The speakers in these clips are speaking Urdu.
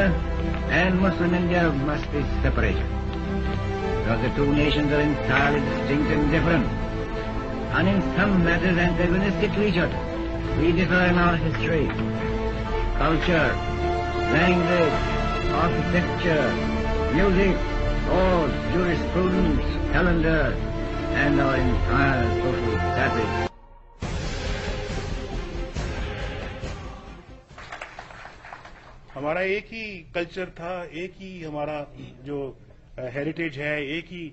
India and Muslim India must be separated, because the two nations are entirely distinct and different, and in some matters antagonistic to each other. We differ in our history, culture, language, architecture, music, laws, jurisprudence, calendar, and our entire social fabric. ہمارا ایک ہی کلچر تھا، ایک ہی ہمارا جو ہیریٹیج ہے، ایک ہی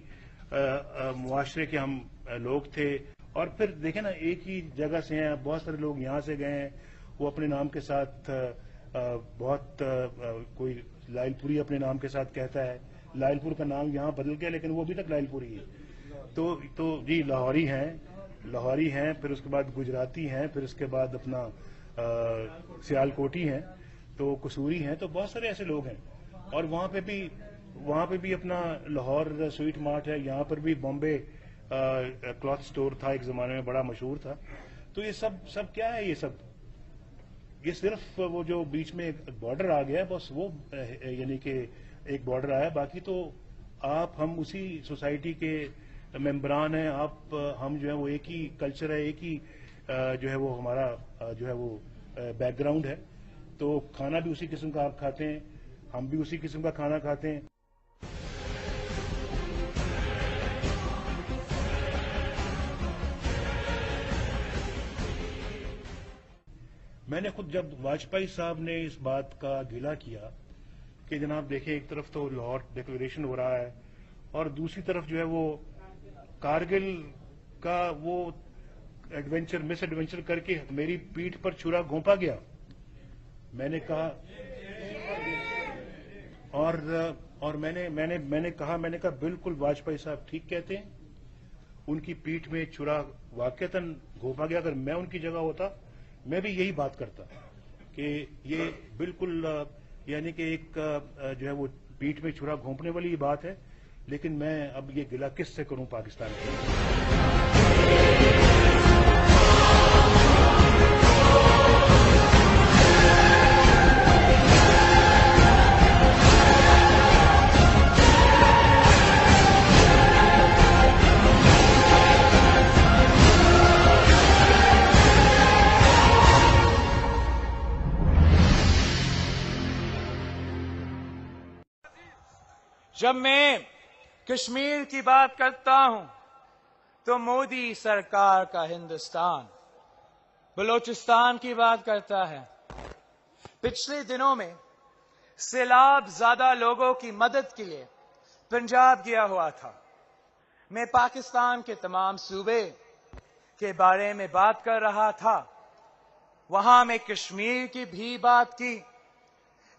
معاشرے کے ہم لوگ تھے. اور پھر دیکھیں نا، ایک ہی جگہ سے ہیں، بہت سارے لوگ یہاں سے گئے ہیں. وہ اپنے نام کے ساتھ بہت کوئی لائل پوری اپنے نام کے ساتھ کہتا ہے. لائل پور کا نام یہاں بدل گیا، لیکن وہ ابھی تک لائل پوری ہے. تو جی لاہوری ہیں، پھر اس کے بعد گجراتی ہیں، پھر اس کے بعد اپنا سیال کوٹی ہیں، تو قصوری ہیں. تو بہت سارے ایسے لوگ ہیں. اور وہاں پہ بھی اپنا لاہور سویٹ مارٹ ہے. یہاں پر بھی بامبے کلاتھ سٹور تھا، ایک زمانے میں بڑا مشہور تھا. تو یہ سب کیا ہے؟ یہ صرف وہ جو بیچ میں ایک بارڈر آ گیا ہے، بس وہ یعنی کہ ایک بارڈر آیا. باقی تو ہم اسی سوسائٹی کے ممبران ہیں. ہم جو ہے وہ ایک ہی کلچر ہے، ایک ہی جو ہے وہ ہمارا جو ہے وہ بیک گراؤنڈ ہے. تو کھانا بھی اسی قسم کا آپ کھاتے ہیں، ہم بھی اسی قسم کا کھانا کھاتے ہیں. میں نے خود جب واجپئی صاحب نے اس بات کا گلہ کیا کہ جناب دیکھیں، ایک طرف تو لاہور ڈکلریشن ہو رہا ہے اور دوسری طرف جو ہے وہ کارگل کا وہ مس ایڈونچر کر کے میری پیٹھ پر چھرا گھونپا گیا. میں نے کہا اور میں نے کہا بالکل واجپئی صاحب ٹھیک کہتے ہیں. ان کی پیٹھ میں چھرا واقعتاً گھونپا گیا. اگر میں ان کی جگہ ہوتا، میں بھی یہی بات کرتا کہ یہ بالکل یعنی کہ ایک جو ہے وہ پیٹھ میں چھرا گھونپنے والی بات ہے. لیکن میں اب یہ گلہ کس سے کروں پاکستان کے؟ جب میں کشمیر کی بات کرتا ہوں تو مودی سرکار کا ہندوستان بلوچستان کی بات کرتا ہے. پچھلے دنوں میں سیلاب زیادہ لوگوں کی مدد کے لیے پنجاب گیا ہوا تھا. میں پاکستان کے تمام صوبے کے بارے میں بات کر رہا تھا. وہاں میں کشمیر کی بھی بات کی،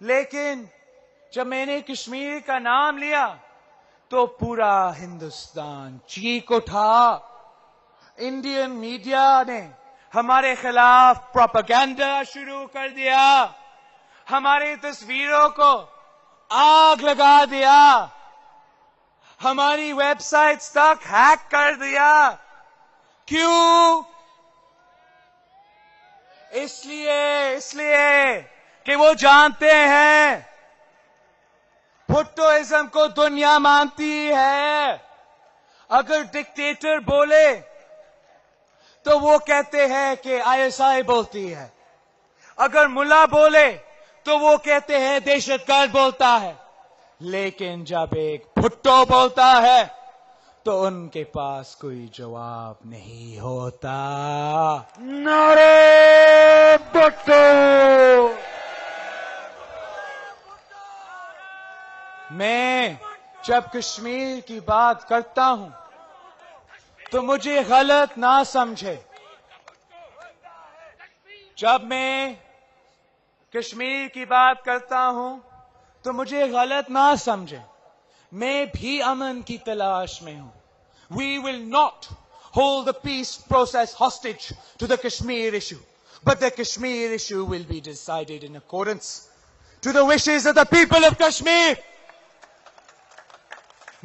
لیکن جب میں نے کشمیر کا نام لیا تو پورا ہندوستان چیخ اٹھا. انڈین میڈیا نے ہمارے خلاف پروپیگنڈا شروع کر دیا، ہماری تصویروں کو آگ لگا دیا، ہماری ویب سائٹس تک ہیک کر دیا. کیوں؟ اس لیے کہ وہ جانتے ہیں بھٹوازم کو دنیا مانتی ہے. اگر ڈکٹیٹر بولے تو وہ کہتے ہیں کہ ISI بولتی ہے. اگر ملا بولے تو وہ کہتے ہیں دہشت گرد بولتا ہے. لیکن جب ایک بھٹو بولتا ہے تو ان کے پاس کوئی جواب نہیں ہوتا. نعرے بھٹو! میں جب کشمیر کی بات کرتا ہوں تو مجھے غلط نہ سمجھے. جب میں کشمیر کی بات کرتا ہوں تو مجھے غلط نہ سمجھے. میں بھی امن کی تلاش میں ہوں. We will not hold the peace process hostage to the Kashmir issue, but the Kashmir issue will be decided in accordance to the wishes of the people of Kashmir.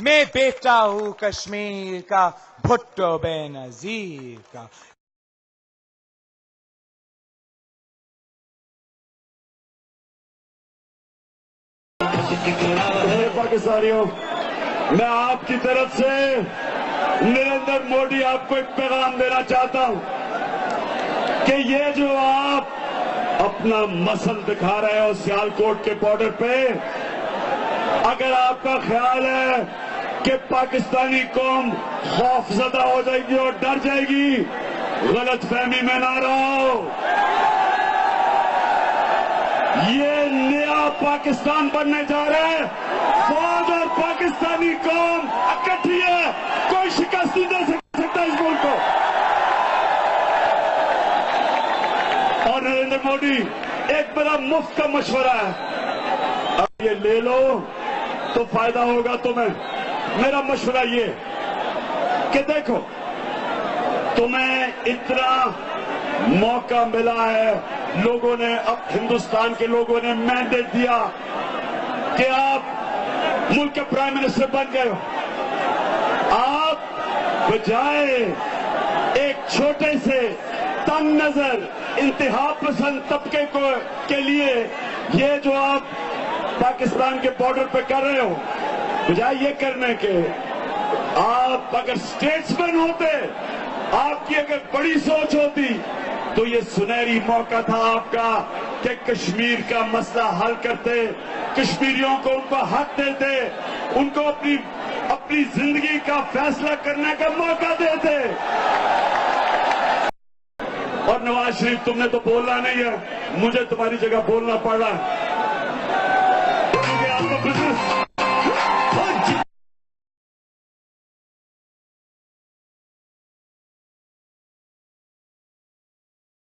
میں بیٹا ہوں کشمیر کا، بھٹو بے نظیر کا. میرے پاکستانیوں، میں آپ کی طرف سے نریندر مودی آپ کو ایک پیغام دینا چاہتا ہوں کہ یہ جو آپ اپنا مسل دکھا رہے ہو سیالکوٹ کے بارڈر پہ، اگر آپ کا خیال ہے کہ پاکستانی قوم خوف زدہ ہو جائے گی اور ڈر جائے گی، غلط فہمی میں نہ رہو۔ یہ نیا پاکستان بننے جا رہا ہے، فوج اور پاکستانی قوم اکٹھی ہے، کوئی شکست نہیں دے سکتا اس ملک کو۔ اور نریندر مودی، ایک بڑا مفت کا مشورہ ہے، اب یہ لے لو تو فائدہ ہوگا تمہیں۔ میرا مشورہ یہ کہ دیکھو، تمہیں اتنا موقع ملا ہے، لوگوں نے، اب ہندوستان کے لوگوں نے مینڈیٹ دیا کہ آپ ملک کے پرائم منسٹر بن گئے ہو۔ آپ بجائے ایک چھوٹے سے تنگ نظر انتہا پسند طبقے کے لیے یہ جو آپ پاکستان کے بارڈر پہ کر رہے ہو، بجائے یہ کرنے کے آپ اگر اسٹیٹس مین ہوتے، آپ کی اگر بڑی سوچ ہوتی، تو یہ سنہری موقع تھا آپ کا کہ کشمیر کا مسئلہ حل کرتے، کشمیریوں کو ان کو حق دیتے، ان کو اپنی زندگی کا فیصلہ کرنے کا موقع دیتے۔ اور نواز شریف، تم نے تو بولنا نہیں ہے، مجھے تمہاری جگہ بولنا پڑ رہا ہے۔